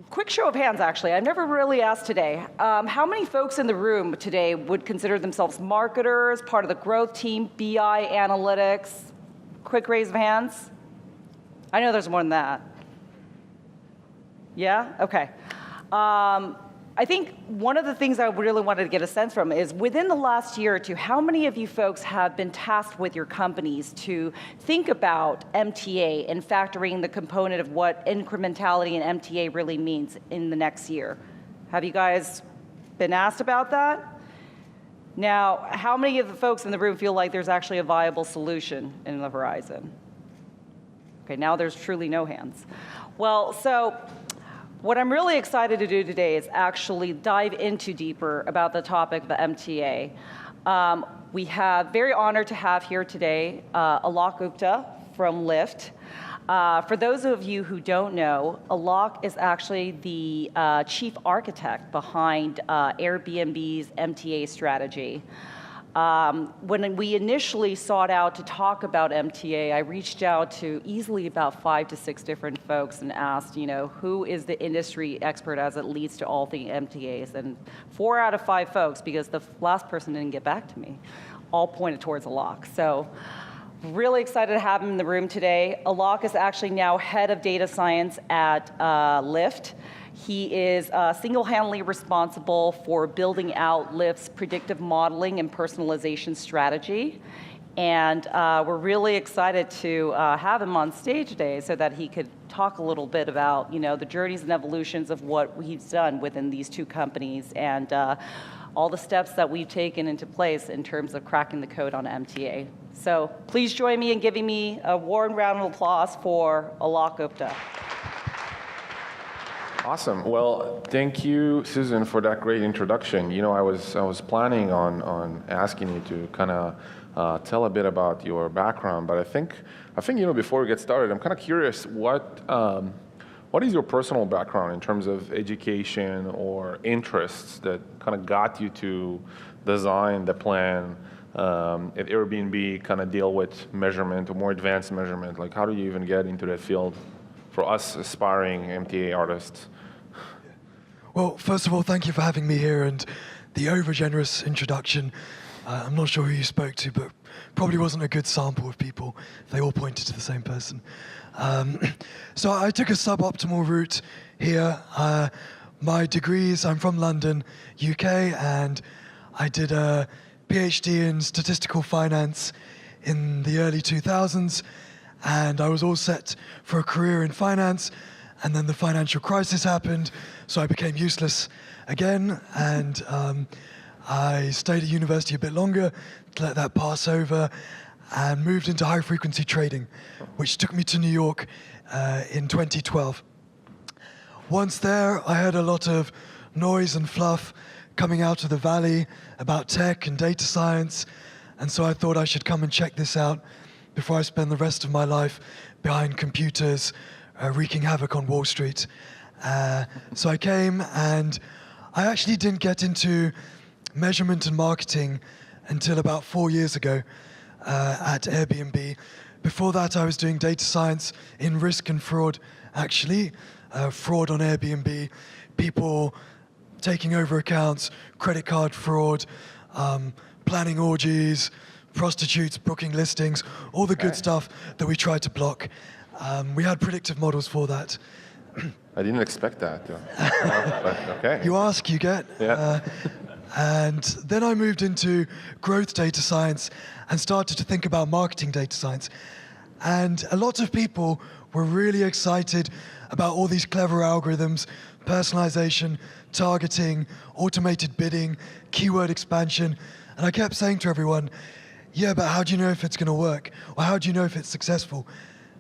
Quick show of hands, actually. I've never really asked today. How many folks in the room today would consider themselves marketers, part of the growth team, BI, analytics? Quick raise of hands. I know there's more than that. Yeah? Okay. I think one of the things I really wanted to get a sense from is within the last year or two, how many of you folks have been tasked with your companies to think about MTA and factoring the component of what incrementality and MTA really means in the next year? Have you guys been asked about that? Now, how many of the folks in the room feel like there's actually a viable solution in the horizon? Okay, now there's truly no hands. Well, so what I'm really excited to do today is actually dive into deeper about the topic of the MTA. We have very honored to have here today Alok Gupta from Lyft. For those of you who don't know, Alok is actually the chief architect behind Airbnb's MTA strategy. When we initially sought out to talk about MTA, I reached out to easily about 5 to 6 different folks and asked, who is the industry expert as it leads to all the MTAs? And 4 out of 5 folks, because the last person didn't get back to me, all pointed towards Alok. So really excited to have him in the room today. Alok is actually now head of data science at Lyft. He is single-handedly responsible for building out Lyft's predictive modeling and personalization strategy. And we're really excited to have him on stage today so that he could talk a little bit about the journeys and evolutions of what he's done within these 2 companies and all the steps that we've taken into place in terms of cracking the code on MTA. So please join me in giving me a warm round of applause for Alok Gupta. Awesome. Well, thank you, Susan, for that great introduction. I was planning on asking you to kind of tell a bit about your background, but I think before we get started, I'm kind of curious what is your personal background in terms of education or interests that kind of got you to design the plan at Airbnb, kind of deal with measurement or more advanced measurement? Like, how do you even get into that field for us aspiring MTA artists? Well, first of all, thank you for having me here and the over-generous introduction. I'm not sure who you spoke to, but probably wasn't a good sample of people. They all pointed to the same person. So I took a suboptimal route here. My degrees, I'm from London, UK, and I did a PhD in statistical finance in the early 2000s, and I was all set for a career in finance, and then the financial crisis happened, so I became useless again, and I stayed at university a bit longer to let that pass over, and moved into high-frequency trading, which took me to New York in 2012. Once there, I heard a lot of noise and fluff coming out of the valley about tech and data science, and so I thought I should come and check this out before I spend the rest of my life behind computers, wreaking havoc on Wall Street. So I came, and I actually didn't get into measurement and marketing until about 4 years ago at Airbnb. Before that, I was doing data science in risk and fraud, actually. Fraud on Airbnb, people taking over accounts, credit card fraud, planning orgies, prostitutes booking listings, all the good stuff that we tried to block. We had predictive models for that. I didn't expect that. But okay. You ask, you get. Yeah. And then I moved into growth data science and started to think about marketing data science. And a lot of people were really excited about all these clever algorithms, personalization, targeting, automated bidding, keyword expansion. And I kept saying to everyone, yeah, but how do you know if it's going to work? Or how do you know if it's successful?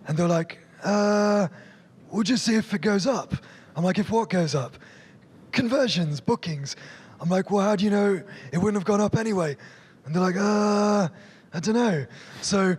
And they're like, we'll just see if it goes up. I'm like, if what goes up? Conversions, bookings. I'm like, well, how do you know it wouldn't have gone up anyway? And they're like, I don't know. So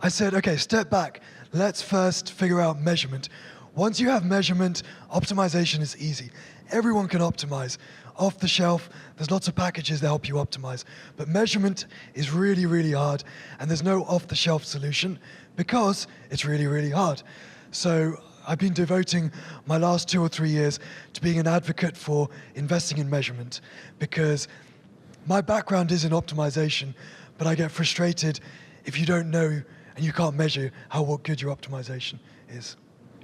I said, okay, step back. Let's first figure out measurement. Once you have measurement, optimization is easy. Everyone can optimize. Off the shelf, there's lots of packages that help you optimize. But measurement is really, really hard, and there's no off-the-shelf solution because it's really, really hard. So I've been devoting my last 2 or 3 years to being an advocate for investing in measurement, because my background is in optimization, but I get frustrated if you don't know and you can't measure how good your optimization is.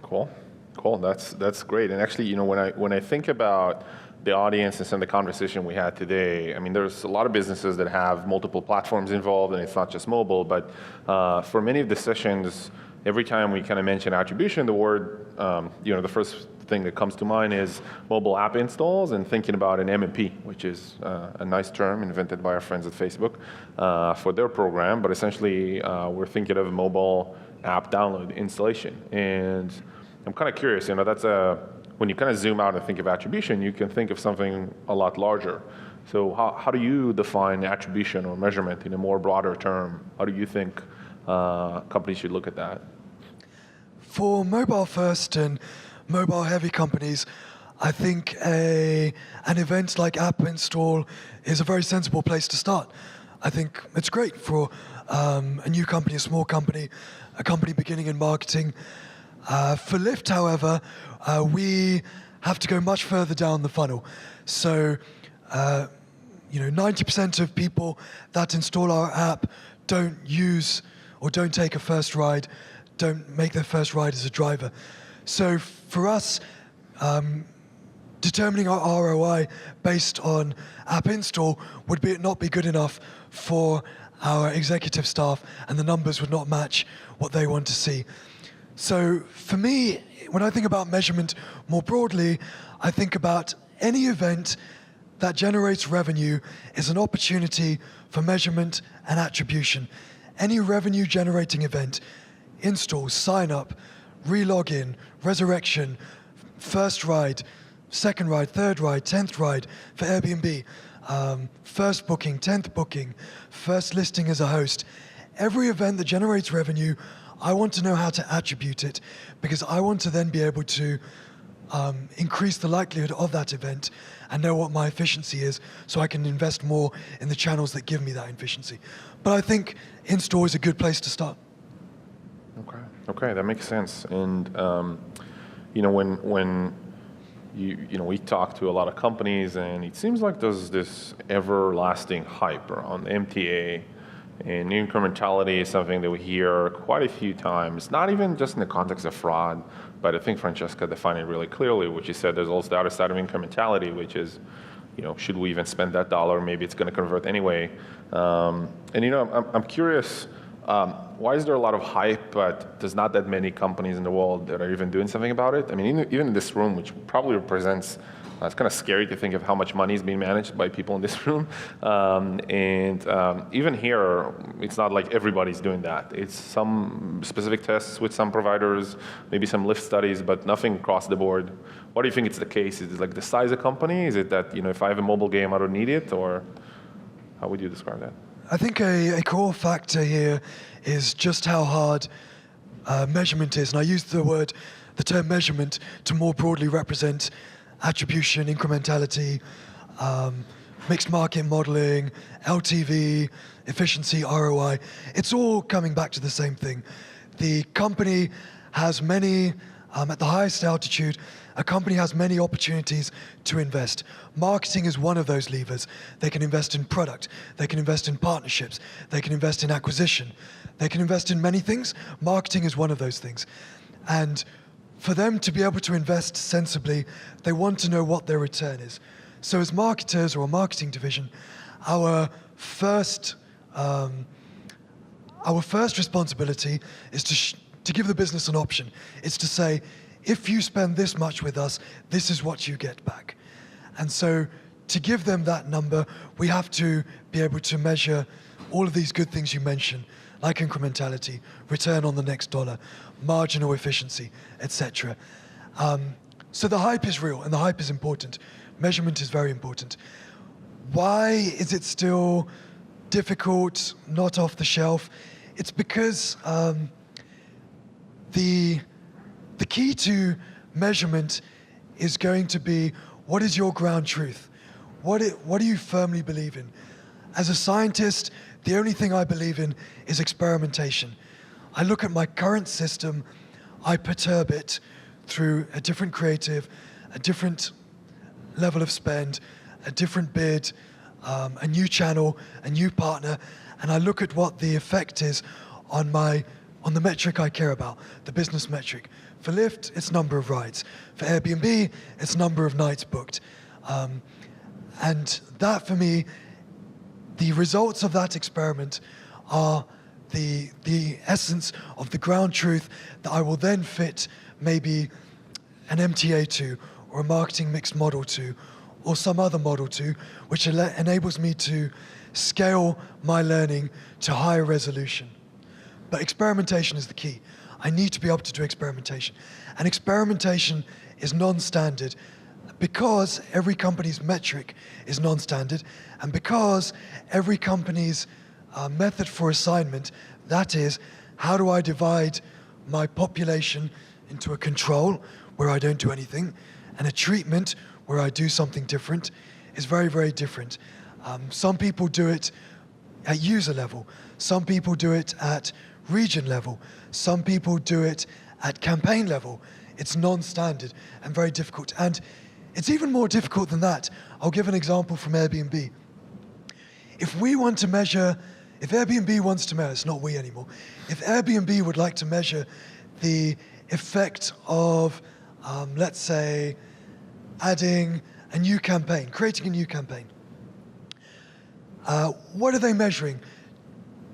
Cool. That's great. And actually, when I think about the audience and some of the conversation we had today, I mean, there's a lot of businesses that have multiple platforms involved, and it's not just mobile. But for many of the sessions, every time we kind of mention attribution, the word, the first thing that comes to mind is mobile app installs, and thinking about an MMP, which is a nice term invented by our friends at Facebook for their program. But essentially, we're thinking of a mobile app download installation. And I'm kind of curious, that's when you kind of zoom out and think of attribution, you can think of something a lot larger. So how do you define attribution or measurement in a more broader term? How do you think companies should look at that? For mobile first and mobile heavy companies, I think an event like app install is a very sensible place to start. I think it's great for a new company, a small company, a company beginning in marketing. For Lyft, however, we have to go much further down the funnel. So, 90% of people that install our app don't use or don't take a first ride, don't make their first ride as a driver. So for us, determining our ROI based on app install would not be good enough for our executive staff, and the numbers would not match what they want to see. So for me, when I think about measurement more broadly, I think about any event that generates revenue is an opportunity for measurement and attribution. Any revenue generating event, install, sign up, re-login, resurrection, first ride, second ride, third ride, 10th ride for Airbnb, first booking, 10th booking, first listing as a host. Every event that generates revenue, I want to know how to attribute it, because I want to then be able to increase the likelihood of that event and know what my efficiency is, so I can invest more in the channels that give me that efficiency. But I think in-store is a good place to start. Okay, that makes sense. And when we talk to a lot of companies, and it seems like there's this everlasting hype around MTA, and incrementality is something that we hear quite a few times, not even just in the context of fraud, but I think Francesca defined it really clearly, which she said there's also the other side of incrementality, which is, should we even spend that dollar? Maybe it's going to convert anyway. I'm curious, why is there a lot of hype, but there's not that many companies in the world that are even doing something about it? I mean, even in this room, which probably represents, it's kind of scary to think of how much money is being managed by people in this room. Even here, it's not like everybody's doing that. It's some specific tests with some providers, maybe some Lyft studies, but nothing across the board. Why do you think it's the case? Is it like the size of company? Is it that, if I have a mobile game, I don't need it? Or how would you describe that? I think a core factor here is just how hard measurement is. And I use the term measurement to more broadly represent attribution, incrementality, mixed market modeling, LTV, efficiency, ROI. It's all coming back to the same thing. The company has many, at the highest altitude, a company has many opportunities to invest. Marketing is one of those levers. They can invest in product, they can invest in partnerships, they can invest in acquisition, they can invest in many things. Marketing is one of those things. And for them to be able to invest sensibly, they want to know what their return is. So as marketers or a marketing division, our first responsibility is to give the business an option. It's to say, if you spend this much with us, this is what you get back. And so to give them that number, we have to be able to measure all of these good things you mentioned, like incrementality, return on the next dollar, marginal efficiency, etc. So the hype is real, and the hype is important. Measurement is very important. Why is it still difficult, not off the shelf? It's because the key to measurement is going to be, what is your ground truth? What do you firmly believe in? As a scientist, the only thing I believe in is experimentation. I look at my current system, I perturb it through a different creative, a different level of spend, a different bid, a new channel, a new partner, and I look at what the effect is on the metric I care about, the business metric. For Lyft, it's number of rides. For Airbnb, it's number of nights booked. And that, for me, the results of that experiment are the essence of the ground truth that I will then fit maybe an MTA to, or a marketing mix model to, or some other model to, which enables me to scale my learning to higher resolution. But experimentation is the key. I need to be able to do experimentation. And experimentation is non-standard because every company's metric is non-standard, and because every company's method for assignment, that is, how do I divide my population into a control where I don't do anything, and a treatment where I do something different, is very, very different. Some people do it at user level. Some people do it at region level. Some people do it at campaign level. It's non-standard and very difficult. And it's even more difficult than that. I'll give an example from Airbnb. If Airbnb wants to measure, it's not we anymore, if Airbnb would like to measure the effect of, let's say, adding a new campaign, creating a new campaign, what are they measuring?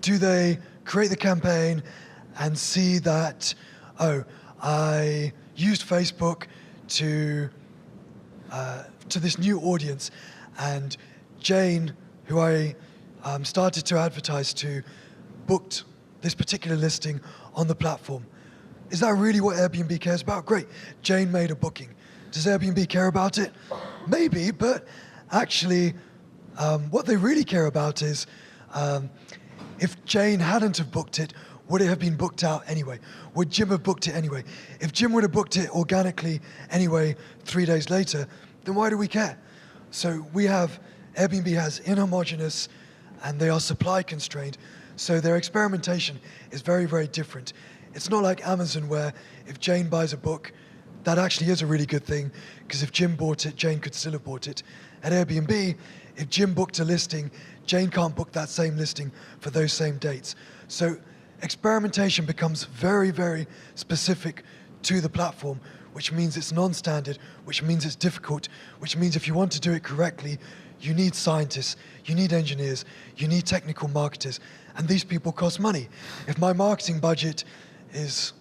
Do they create the campaign and see that, I used Facebook to this new audience, and Jane, who I started to advertise to, booked this particular listing on the platform. Is that really what Airbnb cares about? Great, Jane made a booking. Does Airbnb care about it? Maybe, but actually, what they really care about is if Jane hadn't have booked it, would it have been booked out anyway? Would Jim have booked it anyway? If Jim would have booked it organically anyway 3 days later, then why do we care? So Airbnb has inhomogeneous, and they are supply constrained, so their experimentation is very, very different. It's not like Amazon, where if Jane buys a book, that actually is a really good thing, because if Jim bought it, Jane could still have bought it. At Airbnb, if Jim booked a listing, Jane can't book that same listing for those same dates. So experimentation becomes very, very specific to the platform, which means it's non-standard, which means it's difficult, which means if you want to do it correctly, you need scientists, you need engineers, you need technical marketers, and these people cost money. If my marketing budget is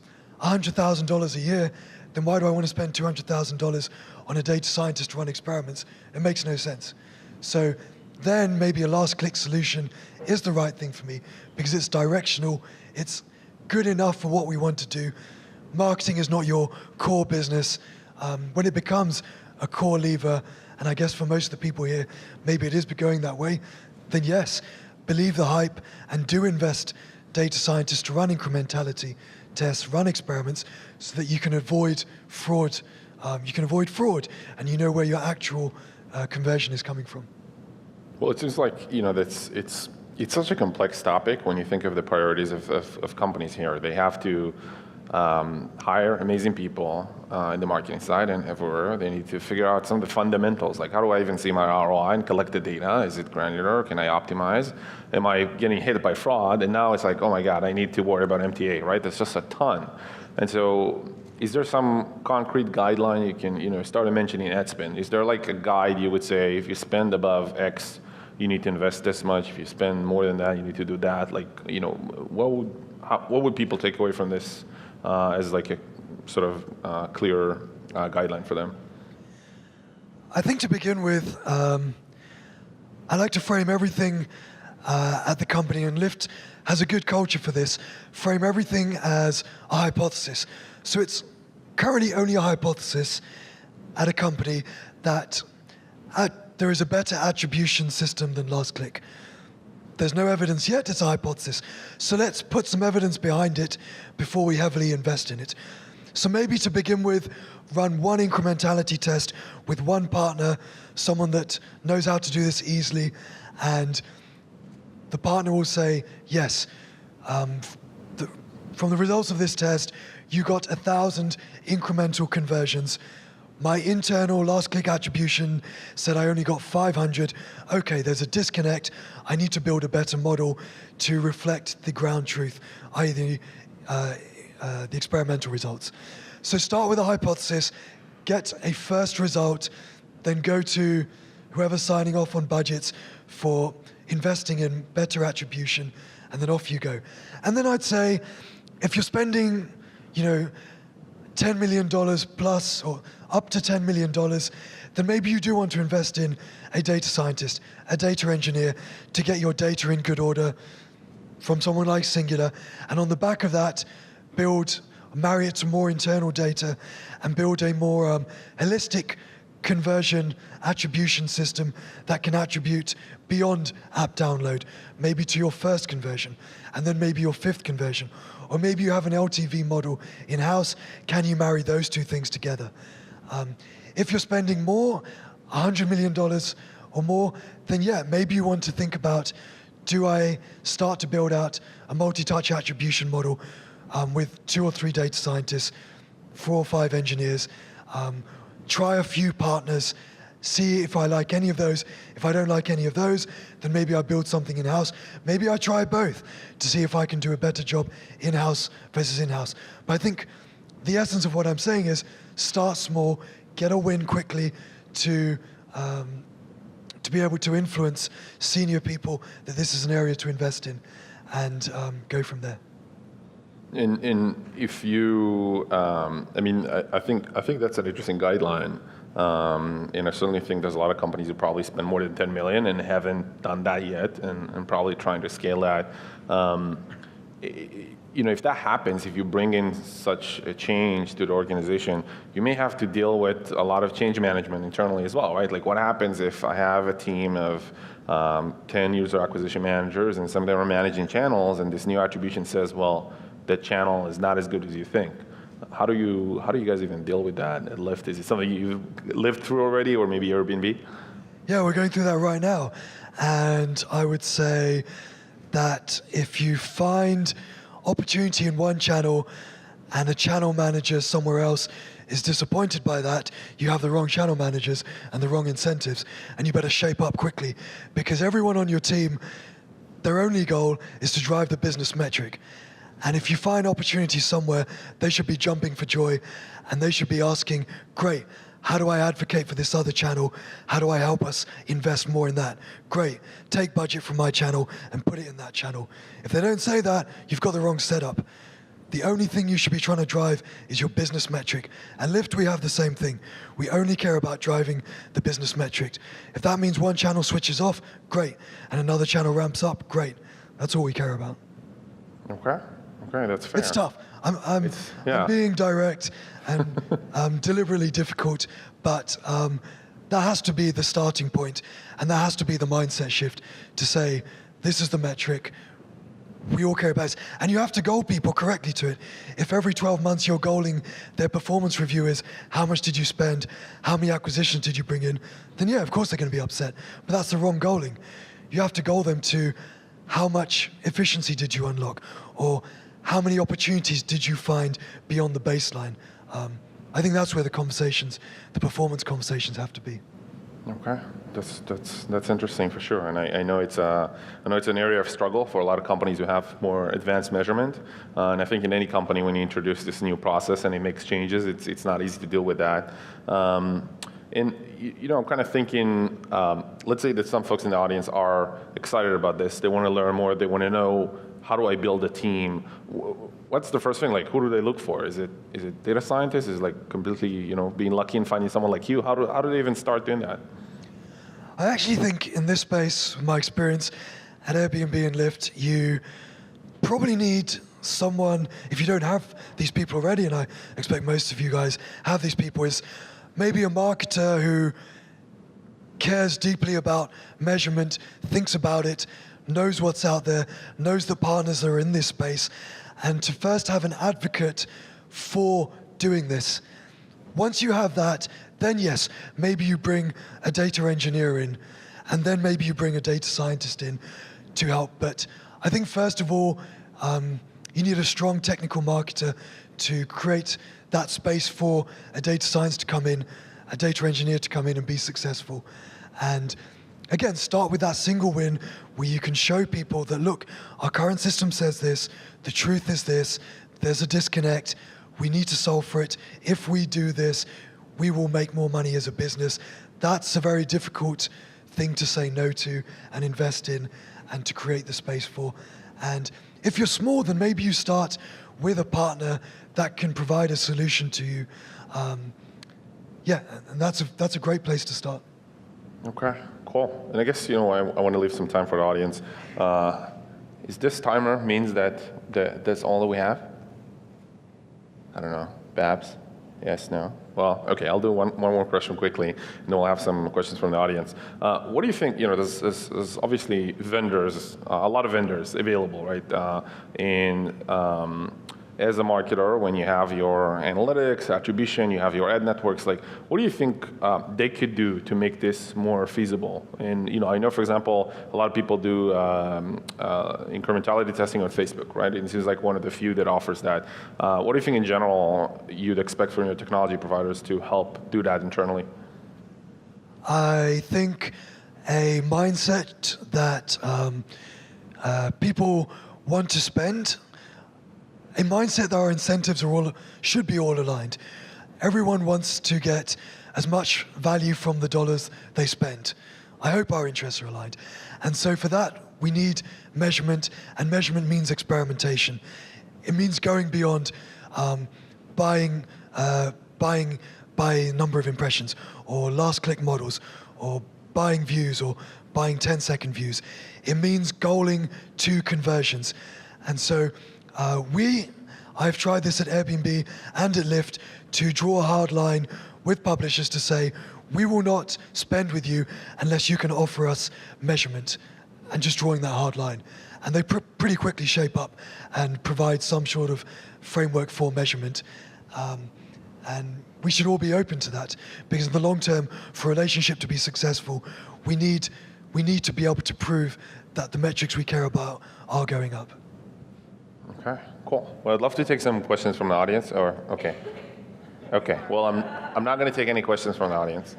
$100,000 a year, then why do I want to spend $200,000 on a data scientist to run experiments? It makes no sense. So then maybe a last click solution is the right thing for me, because it's directional, it's good enough for what we want to do. Marketing is not your core business. When it becomes a core lever, and I guess for most of the people here, maybe it is going that way, then yes, believe the hype and do invest data scientists to run incrementality tests, run experiments, so that you can avoid fraud. And you know where your actual conversion is coming from. Well, it seems like it's such a complex topic when you think of the priorities of companies here. They have to hire amazing people in the marketing side and everywhere. They need to figure out some of the fundamentals, like how do I even see my ROI and collect the data? Is it granular? Can I optimize? Am I getting hit by fraud? And now it's like, oh my God, I need to worry about MTA, right? There's just a ton. And so is there some concrete guideline you can, started mentioning ad spend. Is there like a guide you would say, if you spend above X, you need to invest this much. If you spend more than that, you need to do that. Like, what would people take away from this as like a sort of clear guideline for them? I think to begin with, I like to frame everything at the company, and Lyft has a good culture for this, frame everything as a hypothesis. So it's currently only a hypothesis at a company that there is a better attribution system than last click. There's no evidence yet, it's a hypothesis. So let's put some evidence behind it before we heavily invest in it. So maybe to begin with, run one incrementality test with one partner, someone that knows how to do this easily, and the partner will say, yes, from the results of this test, you got 1,000 incremental conversions. My internal last click attribution said I only got 500. Okay, there's a disconnect. I need to build a better model to reflect the ground truth, i.e. the experimental results. So start with a hypothesis, get a first result, then go to whoever's signing off on budgets for investing in better attribution, and then off you go. And then I'd say, if you're spending, $10 million plus or up to $10 million, then maybe you do want to invest in a data scientist, a data engineer, to get your data in good order from someone like Singular. And on the back of that, marry it to more internal data and build a more holistic conversion attribution system that can attribute beyond app download, maybe to your first conversion, and then maybe your fifth conversion. Or maybe you have an LTV model in-house. Can you marry those two things together? If you're spending more, $100 million or more, then yeah, maybe you want to think about, do I start to build out a multi-touch attribution model with 2 or 3 data scientists, 4 or 5 engineers, try a few partners, see if I like any of those. If I don't like any of those, then maybe I build something in-house. Maybe I try both to see if I can do a better job in-house versus in-house. But I think the essence of what I'm saying is start small, get a win quickly to be able to influence senior people that this is an area to invest in, and go from there. And if you, I think that's an interesting guideline. And I certainly think there's a lot of companies who probably spend more than 10 million and haven't done that yet, and probably trying to scale that. If that happens, if you bring in such a change to the organization, you may have to deal with a lot of change management internally as well, right? Like, what happens if I have a team of 10 user acquisition managers and some of them are managing channels, and this new attribution says, well, that channel is not as good as you think. How do you guys even deal with that at Lyft? Is it something you've lived through already, or maybe Airbnb? Yeah, we're going through that right now. And I would say that if you find opportunity in one channel and the channel manager somewhere else is disappointed by that, you have the wrong channel managers and the wrong incentives, and you better shape up quickly, because everyone on your team, their only goal is to drive the business metric. And if you find opportunity somewhere, they should be jumping for joy, and they should be asking, great, how do I advocate for this other channel? How do I help us invest more in that? Great, take budget from my channel and put it in that channel. If they don't say that, you've got the wrong setup. The only thing you should be trying to drive is your business metric. At Lyft, we have the same thing. We only care about driving the business metric. If that means one channel switches off, great, and another channel ramps up, great. That's all we care about. Okay, that's fair. It's tough. I'm being direct and deliberately difficult, but that has to be the starting point, and that has to be the mindset shift to say, this is the metric, we all care about it. And you have to goal people correctly to it. If every 12 months you're goaling their performance review is, how much did you spend, how many acquisitions did you bring in, then yeah, of course they're going to be upset. But that's the wrong goaling. You have to goal them to, how much efficiency did you unlock, or how many opportunities did you find beyond the baseline? I think that's where the performance conversations have to be. Okay, that's interesting for sure, and I know it's an area of struggle for a lot of companies who have more advanced measurement, and I think in any company when you introduce this new process and it makes changes, it's not easy to deal with that. And I'm kind of thinking, let's say that some folks in the audience are excited about this, they want to learn more, they want to know, how do I build a team? What's the first thing? Like, who do they look for? Is it data scientists? Is it like completely, being lucky and finding someone like you? How do they even start doing that? I actually think in this space, my experience at Airbnb and Lyft, you probably need someone, if you don't have these people already, and I expect most of you guys have these people, is maybe a marketer who cares deeply about measurement, thinks about it, knows what's out there, knows the partners that are in this space, and to first have an advocate for doing this. Once you have that, then yes, maybe you bring a data engineer in, and then maybe you bring a data scientist in to help. But I think first of all, you need a strong technical marketer to create that space for a data science to come in, a data engineer to come in and be successful. And again, start with that single win where you can show people that, look, our current system says this, the truth is this, there's a disconnect, we need to solve for it. If we do this, we will make more money as a business. That's a very difficult thing to say no to and invest in and to create the space for. And if you're small, then maybe you start with a partner that can provide a solution to you. Yeah, and that's a great place to start. Okay, cool. And I guess, I want to leave some time for the audience. Is this timer means that that's all that we have? I don't know. Babs? Yes, no? Well, okay, I'll do one more question quickly, and then we'll have some questions from the audience. What do you think, there's obviously vendors, a lot of vendors available, right? As a marketer, when you have your analytics, attribution, you have your ad networks, like, what do you think they could do to make this more feasible? And, I know, for example, a lot of people do incrementality testing on Facebook, right? And this is like one of the few that offers that. What do you think in general you'd expect from your technology providers to help do that internally? I think a mindset that people want to spend, a mindset that our incentives should be all aligned. Everyone wants to get as much value from the dollars they spend. I hope our interests are aligned. And so for that, we need measurement, and measurement means experimentation. It means going beyond buying by number of impressions, or last click models, or buying views, or buying 10-second views. It means goaling to conversions. And so I've tried this at Airbnb and at Lyft to draw a hard line with publishers to say, we will not spend with you unless you can offer us measurement, and just drawing that hard line. And they pretty quickly shape up and provide some sort of framework for measurement. And we should all be open to that, because in the long term, for a relationship to be successful, we need to be able to prove that the metrics we care about are going up. Okay, cool. Well, I'd love to take some questions from the audience, or, okay. Okay, well, I'm not going to take any questions from the audience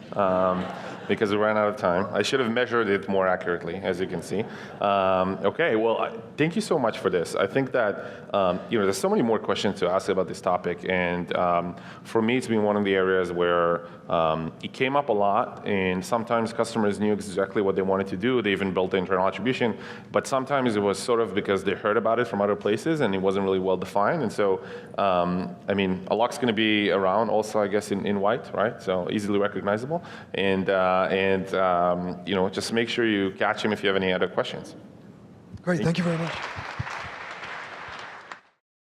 because we ran out of time. I should have measured it more accurately, as you can see. Okay, well, thank you so much for this. I think that there's so many more questions to ask about this topic, and for me, it's been one of the areas where it came up a lot, and sometimes customers knew exactly what they wanted to do. They even built the internal attribution, but sometimes it was sort of because they heard about it from other places, and it wasn't really well defined. And so, Alok's going to be around also, I guess, in white, right? So easily recognizable. And just make sure you catch him if you have any other questions. Great, thank you very much.